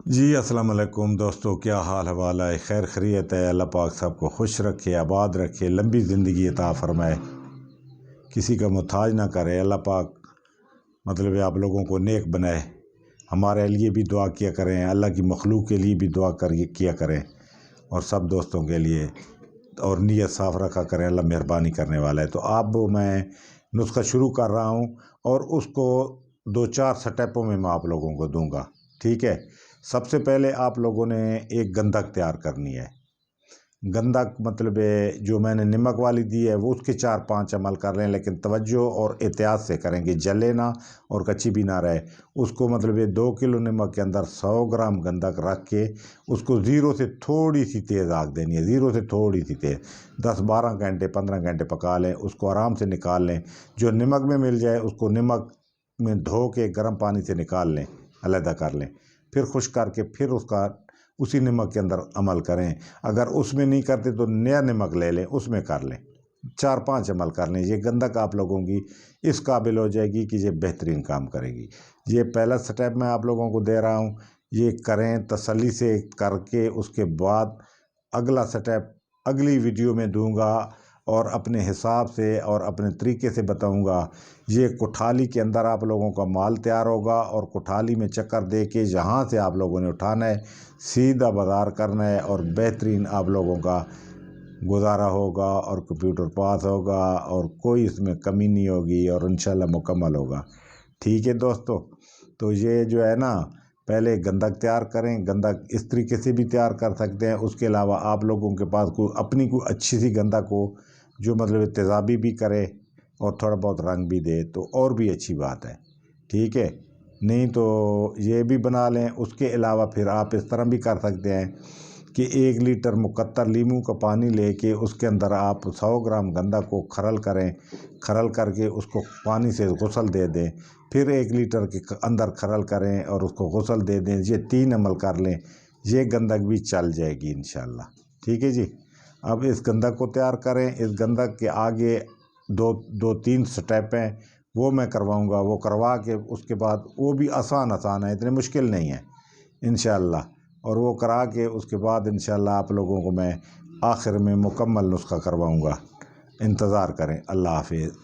جی السلام علیکم دوستو، کیا حال حوال ہے؟ خیر خیریت ہے؟ اللہ پاک سب کو خوش رکھے، آباد رکھے، لمبی زندگی عطا فرمائے، کسی کا محتاج نہ کرے۔ اللہ پاک آپ لوگوں کو نیک بنائے۔ ہمارے لیے بھی دعا کیا کریں، اللہ کی مخلوق کے لیے بھی دعا کیا کریں، اور سب دوستوں کے لیے، اور نیت صاف رکھا کریں۔ اللہ مہربانی کرنے والا ہے۔ تو اب میں نسخہ شروع کر رہا ہوں، اور اس کو 2-4 سٹیپوں میں آپ لوگوں کو دوں گا، ٹھیک ہے؟ سب سے پہلے آپ لوگوں نے ایک گندک تیار کرنی ہے۔ گندک جو میں نے نمک والی دی ہے، وہ اس کے 4-5 عمل کر لیں، لیکن توجہ اور احتیاط سے کریں کہ جلے نہ اور کچی بھی نہ رہے۔ اس کو 2 کلو نمک کے اندر 100 گرام گندک رکھ کے اس کو زیرو سے تھوڑی سی تیز آگ دینی ہے، زیرو سے تھوڑی سی تیز، 10-12 گھنٹے 15 گھنٹے پکا لیں۔ اس کو آرام سے نکال لیں، جو نمک میں مل جائے اس کو نمک میں دھو کے گرم پانی سے نکال لیں، علیحدہ کر لیں، پھر خشک کر کے پھر اسی نمک کے اندر عمل کریں۔ اگر اس میں نہیں کرتے تو نیا نمک لے لیں، اس میں کر لیں، 4-5 عمل کر لیں۔ یہ گندک آپ لوگوں کی اس قابل ہو جائے گی کہ یہ بہترین کام کرے گی۔ یہ پہلا سٹیپ میں آپ لوگوں کو دے رہا ہوں، یہ کریں تسلی سے کر کے۔ اس کے بعد اگلا سٹیپ اگلی ویڈیو میں دوں گا، اور اپنے حساب سے اور اپنے طریقے سے بتاؤں گا۔ یہ کٹھالی کے اندر آپ لوگوں کا مال تیار ہوگا، اور کٹھالی میں چکر دے کے جہاں سے آپ لوگوں نے اٹھانا ہے سیدھا بازار کرنا ہے، اور بہترین آپ لوگوں کا گزارا ہوگا، اور کمپیوٹر پاس ہوگا، اور کوئی اس میں کمی نہیں ہوگی، اور انشاءاللہ مکمل ہوگا، ٹھیک ہے دوستو؟ تو یہ جو ہے نا، پہلے گندک تیار کریں۔ گندک اس طریقے سے بھی تیار کر سکتے ہیں۔ اس کے علاوہ آپ لوگوں کے پاس اپنی کوئی اچھی سی گندک ہو جو تیزابی بھی کرے اور تھوڑا بہت رنگ بھی دے تو اور بھی اچھی بات ہے، ٹھیک ہے؟ نہیں تو یہ بھی بنا لیں۔ اس کے علاوہ پھر آپ اس طرح بھی کر سکتے ہیں کہ 1 لیٹر مقطر لیموں کا پانی لے کے اس کے اندر آپ 100 گرام گندک کو کھرل کریں، کھرل کر کے اس کو پانی سے غسل دے دیں، پھر 1 لیٹر کے اندر کھرل کریں اور اس کو غسل دے دیں۔ یہ 3 عمل کر لیں، یہ گندک بھی چل جائے گی انشاءاللہ، ٹھیک ہے جی؟ اب اس گندک کو تیار کریں۔ اس گندک کے آگے 2-3 سٹیپ ہیں، وہ میں کرواؤں گا۔ وہ کروا کے اس کے بعد وہ بھی آسان ہے، اتنے مشکل نہیں ہے انشاءاللہ، اور وہ کرا کے اس کے بعد انشاءاللہ آپ لوگوں کو میں آخر میں مکمل نسخہ کرواؤں گا۔ انتظار کریں۔ اللہ حافظ۔